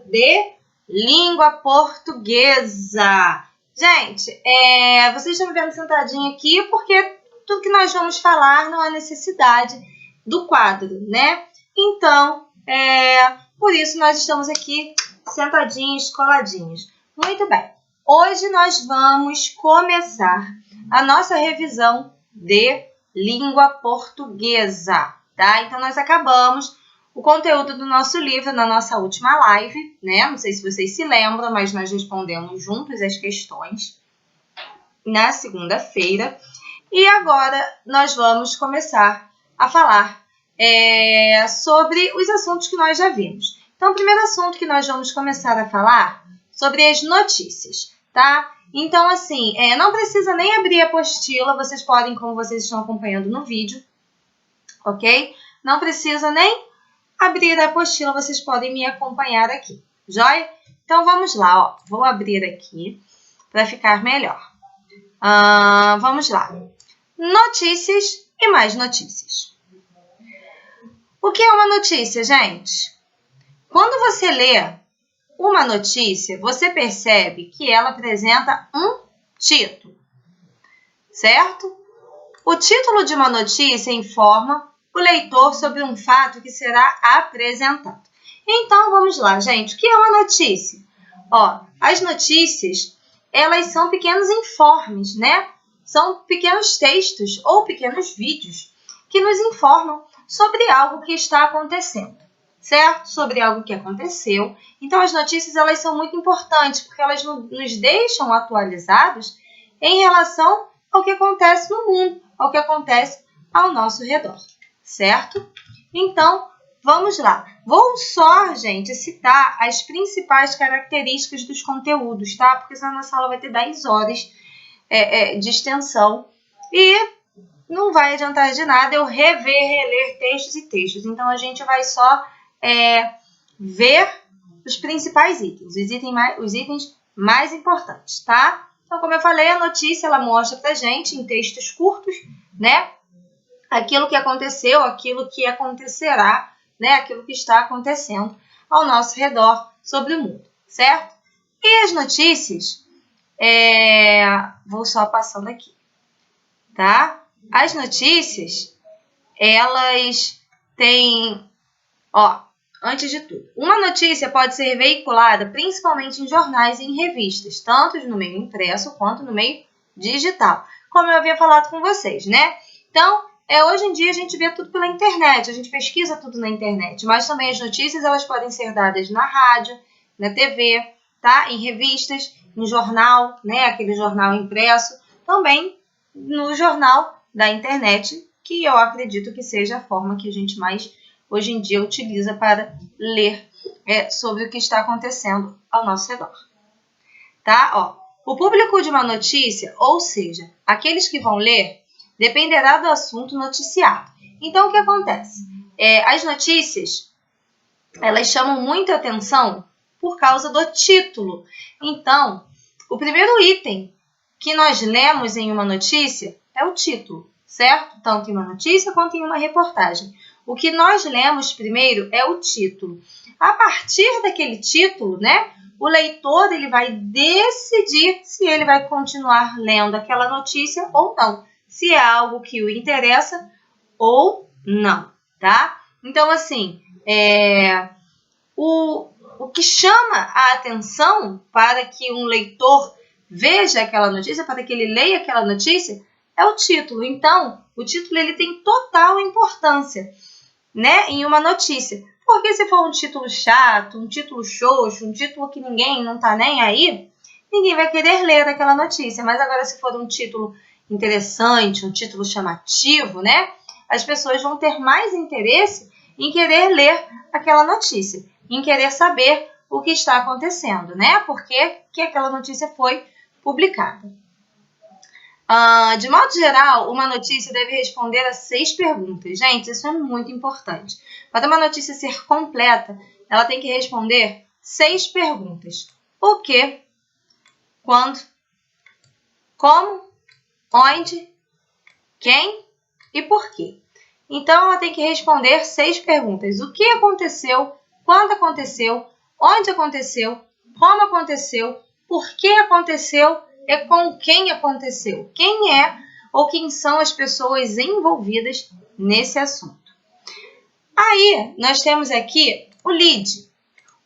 de língua portuguesa. Gente, vocês estão me vendo sentadinha aqui porque tudo que nós vamos falar não há necessidade do quadro, né? Então, por isso nós estamos aqui sentadinhos, coladinhos. Muito bem. Hoje nós vamos começar a nossa revisão de língua portuguesa, tá? Então, nós acabamos o conteúdo do nosso livro na nossa última live, né? Não sei se vocês se lembram, mas nós respondemos juntos as questões na segunda-feira. E agora nós vamos começar a falar sobre os assuntos que nós já vimos. Então, o primeiro assunto que nós vamos começar a falar sobre as notícias, tá? Então, assim, não precisa nem abrir a apostila, vocês podem, como vocês estão acompanhando no vídeo, ok? Não precisa nem abrir a apostila, vocês podem me acompanhar aqui, joia? Então, vamos lá, ó. Vou abrir aqui para ficar melhor. Vamos lá. Notícias e mais notícias. O que é uma notícia, gente? Quando você lê uma notícia, você percebe que ela apresenta um título, certo? O título de uma notícia informa o leitor sobre um fato que será apresentado. Então, vamos lá, gente. O que é uma notícia? Ó, as notícias, elas são pequenos informes, né? São pequenos textos ou pequenos vídeos que nos informam sobre algo que está acontecendo, certo? Sobre algo que aconteceu. Então, as notícias, elas são muito importantes porque elas nos deixam atualizados em relação ao que acontece no mundo, ao que acontece ao nosso redor, certo? Então, vamos lá. Vou só, gente, citar as principais características dos conteúdos, tá? Porque senão a nossa aula vai ter 10 horas de extensão e não vai adiantar de nada eu reler textos e textos. Então, a gente vai só ver os principais itens, os itens mais importantes, tá? Então, como eu falei, a notícia, ela mostra pra gente, em textos curtos, né? Aquilo que aconteceu, aquilo que acontecerá, né? Aquilo que está acontecendo ao nosso redor sobre o mundo, certo? E as notícias, vou só passando aqui, tá? As notícias, elas têm, antes de tudo, uma notícia pode ser veiculada principalmente em jornais e em revistas, tanto no meio impresso quanto no meio digital, como eu havia falado com vocês, né? Então, hoje em dia a gente vê tudo pela internet, a gente pesquisa tudo na internet, mas também as notícias, elas podem ser dadas na rádio, na TV, tá? Em revistas, em jornal, né? Aquele jornal impresso, também no jornal da internet, que eu acredito que seja a forma que a gente mais hoje em dia utiliza para ler sobre o que está acontecendo ao nosso redor. Tá? O público de uma notícia, ou seja, aqueles que vão ler, dependerá do assunto noticiado. Então, o que acontece? As notícias, elas chamam muita atenção por causa do título. Então, o primeiro item que nós lemos em uma notícia é o título, certo? Tanto em uma notícia quanto em uma reportagem. O que nós lemos primeiro é o título. A partir daquele título, né, o leitor ele vai decidir se ele vai continuar lendo aquela notícia ou não. Se é algo que o interessa ou não, tá? Então, assim, o que chama a atenção para que um leitor veja aquela notícia, para que ele leia aquela notícia, é o título. Então, o título ele tem total importância, né, em uma notícia. Porque se for um título chato, um título xoxo, um título que ninguém não tá nem aí, ninguém vai querer ler aquela notícia. Mas agora, se for um título interessante, um título chamativo, né, as pessoas vão ter mais interesse em querer ler aquela notícia, em querer saber o que está acontecendo, né, porque que aquela notícia foi publicada. De modo geral, uma notícia deve responder a 6 perguntas. Gente, isso é muito importante. Para uma notícia ser completa, ela tem que responder 6 perguntas. O que, quando, como, onde, quem e por quê. Então, ela tem que responder 6 perguntas. O que aconteceu, quando aconteceu, onde aconteceu, como aconteceu, por que aconteceu e com quem aconteceu. Quem é ou quem são as pessoas envolvidas nesse assunto. Aí, nós temos aqui o lead.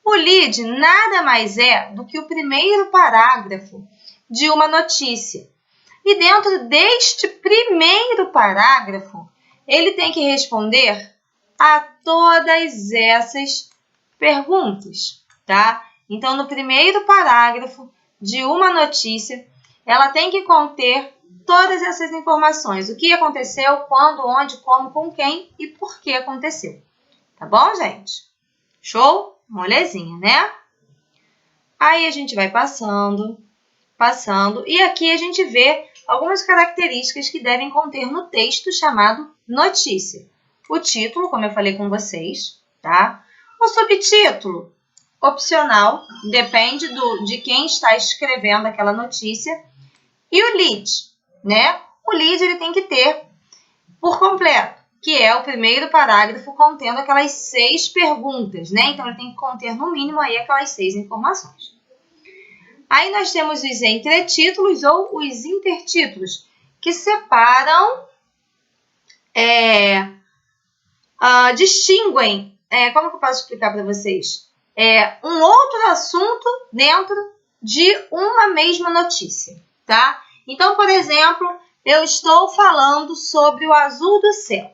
O lead nada mais é do que o primeiro parágrafo de uma notícia. E dentro deste primeiro parágrafo, ele tem que responder a todas essas perguntas, tá? Então, no primeiro parágrafo de uma notícia, ela tem que conter todas essas informações. O que aconteceu, quando, onde, como, com quem e por que aconteceu. Tá bom, gente? Show? Molezinha, né? Aí a gente vai passando, e aqui a gente vê algumas características que devem conter no texto chamado notícia. O título, como eu falei com vocês, tá? O subtítulo, opcional, depende de quem está escrevendo aquela notícia. E o lead, né? O lead ele tem que ter por completo, que é o primeiro parágrafo contendo aquelas 6 perguntas, né? Então, ele tem que conter no mínimo aí aquelas 6 informações. Aí nós temos os entretítulos ou os intertítulos, que separam, distinguem, como que eu posso explicar para vocês? Um outro assunto dentro de uma mesma notícia, tá? Então, por exemplo, eu estou falando sobre o azul do céu.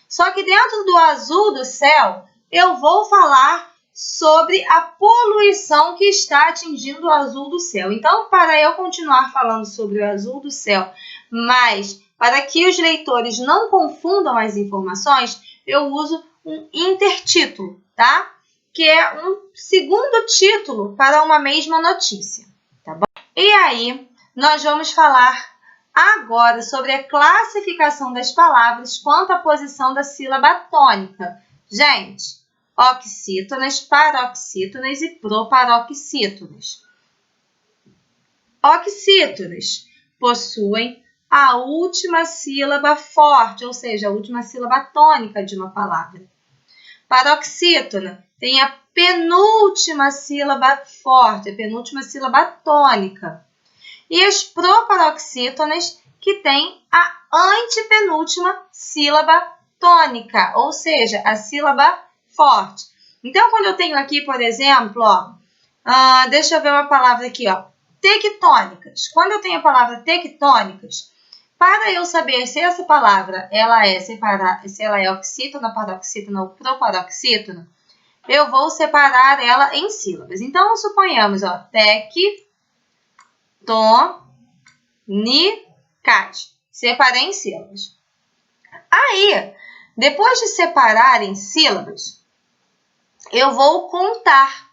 Só que dentro do azul do céu, eu vou falar sobre a poluição que está atingindo o azul do céu. Então, para eu continuar falando sobre o azul do céu, mas para que os leitores não confundam as informações, eu uso um intertítulo, tá? Que é um segundo título para uma mesma notícia, tá bom? E aí, nós vamos falar agora sobre a classificação das palavras quanto à posição da sílaba tônica. Gente, oxítonas, paroxítonas e proparoxítonas. Oxítonas possuem a última sílaba forte, ou seja, a última sílaba tônica de uma palavra. Paroxítona tem a penúltima sílaba forte, a penúltima sílaba tônica. E as proparoxítonas, que tem a antepenúltima sílaba tônica, ou seja, a sílaba forte. Então, quando eu tenho aqui, por exemplo, deixa eu ver uma palavra aqui, tectônicas. Quando eu tenho a palavra tectônicas, para eu saber se essa palavra se ela é oxítona, paroxítona ou proparoxítona, eu vou separar ela em sílabas. Então, suponhamos, tectônicas. Separei em sílabas. Aí, depois de separar em sílabas, eu vou contar.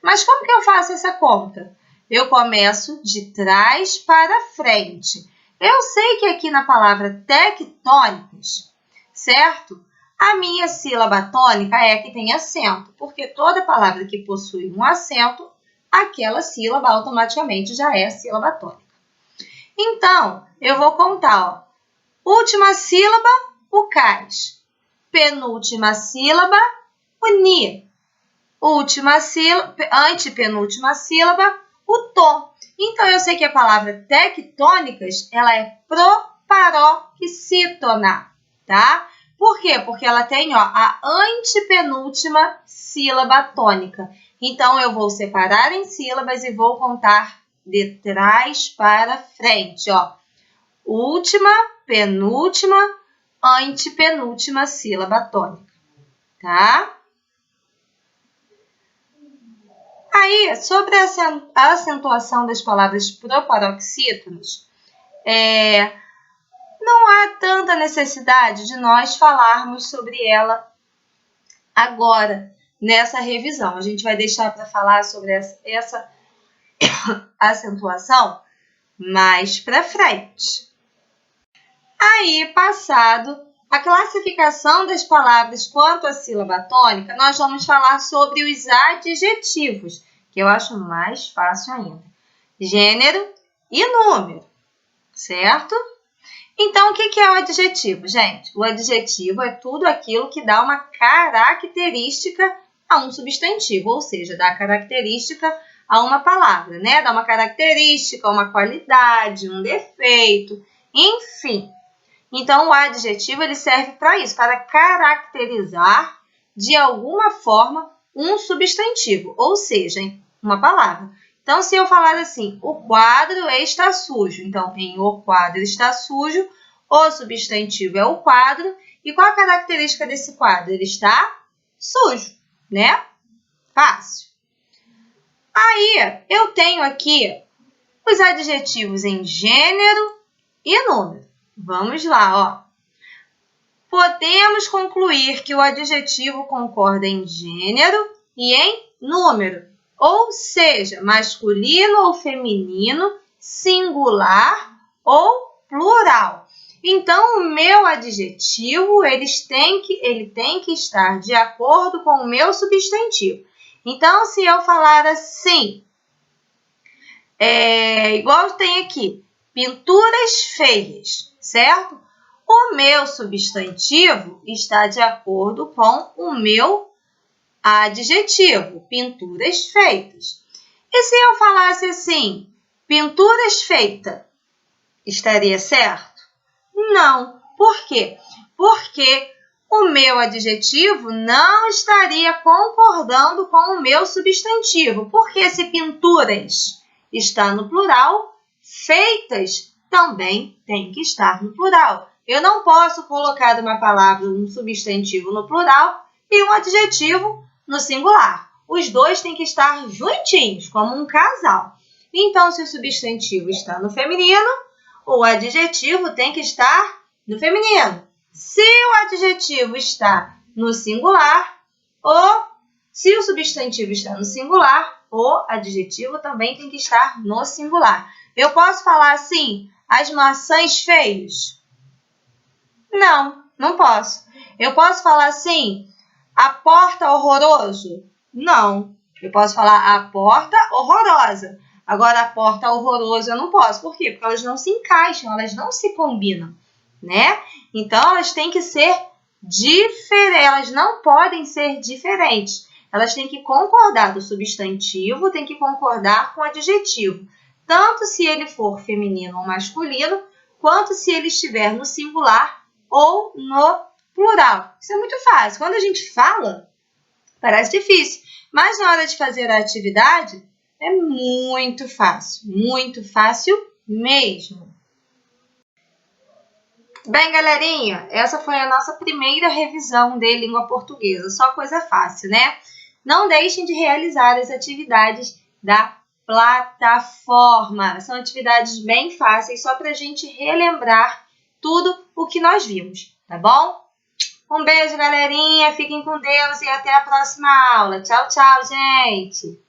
Mas como que eu faço essa conta? Eu começo de trás para frente. Eu sei que aqui na palavra tectônicas, certo? A minha sílaba tônica é a que tem acento, porque toda palavra que possui um acento, aquela sílaba automaticamente já é a sílaba tônica. Então, eu vou contar, última sílaba, o cais. Penúltima sílaba, o ni. Última sílaba, antepenúltima sílaba, o tom. Então, eu sei que a palavra tectônicas, ela é proparoxítona, tá? Por quê? Porque ela tem, a antepenúltima sílaba tônica. Então, eu vou separar em sílabas e vou contar de trás para frente, Última, penúltima, antepenúltima sílaba tônica, tá? Aí, sobre a acentuação das palavras proparoxítonas, não há tanta necessidade de nós falarmos sobre ela agora, nessa revisão. A gente vai deixar para falar sobre essa acentuação mais para frente. Aí, passado a classificação das palavras quanto à sílaba tônica, nós vamos falar sobre os adjetivos, que eu acho mais fácil ainda. Gênero e número, certo? Então, o que é o adjetivo, gente? O adjetivo é tudo aquilo que dá uma característica a um substantivo, ou seja, dá característica a uma palavra, né? Dá uma característica, uma qualidade, um defeito, enfim. Então, o adjetivo ele serve para isso, para caracterizar de alguma forma um substantivo, ou seja, uma palavra. Então, se eu falar assim, o quadro está sujo, então, em o quadro está sujo, o substantivo é o quadro, e qual a característica desse quadro? Ele está sujo, né? Fácil. Aí, eu tenho aqui os adjetivos em gênero e número. Vamos lá, ó. Podemos concluir que o adjetivo concorda em gênero e em número, ou seja, masculino ou feminino, singular ou plural. Então, o meu adjetivo ele tem que estar de acordo com o meu substantivo. Então, se eu falar assim, igual tem aqui, pinturas feias, certo? O meu substantivo está de acordo com o meu adjetivo, pinturas feitas. E se eu falasse assim, pinturas feitas, estaria certo? Não. Por quê? Porque o meu adjetivo não estaria concordando com o meu substantivo. Porque se pinturas está no plural, feitas também tem que estar no plural. Eu não posso colocar uma palavra, um substantivo no plural e um adjetivo no singular. Os dois têm que estar juntinhos, como um casal. Então, se o substantivo está no feminino, o adjetivo tem que estar no feminino. Se o adjetivo está no singular, se o substantivo está no singular, o adjetivo também tem que estar no singular. Eu posso falar assim, as maçãs feias? Não, não posso. Eu posso falar assim, a porta horroroso? Não. Eu posso falar a porta horrorosa. Agora, a porta horrorosa eu não posso. Por quê? Porque elas não se encaixam, elas não se combinam, né? Então, elas têm que ser diferentes, elas não podem ser diferentes. Elas têm que concordar do substantivo, tem que concordar com o adjetivo. Tanto se ele for feminino ou masculino, quanto se ele estiver no singular ou no plural. Isso é muito fácil. Quando a gente fala, parece difícil. Mas na hora de fazer a atividade, é muito fácil mesmo. Bem, galerinha, essa foi a nossa primeira revisão de língua portuguesa. Só coisa fácil, né? Não deixem de realizar as atividades da plataforma. São atividades bem fáceis, só para a gente relembrar tudo o que nós vimos, tá bom? Um beijo, galerinha. Fiquem com Deus e até a próxima aula. Tchau, tchau, gente!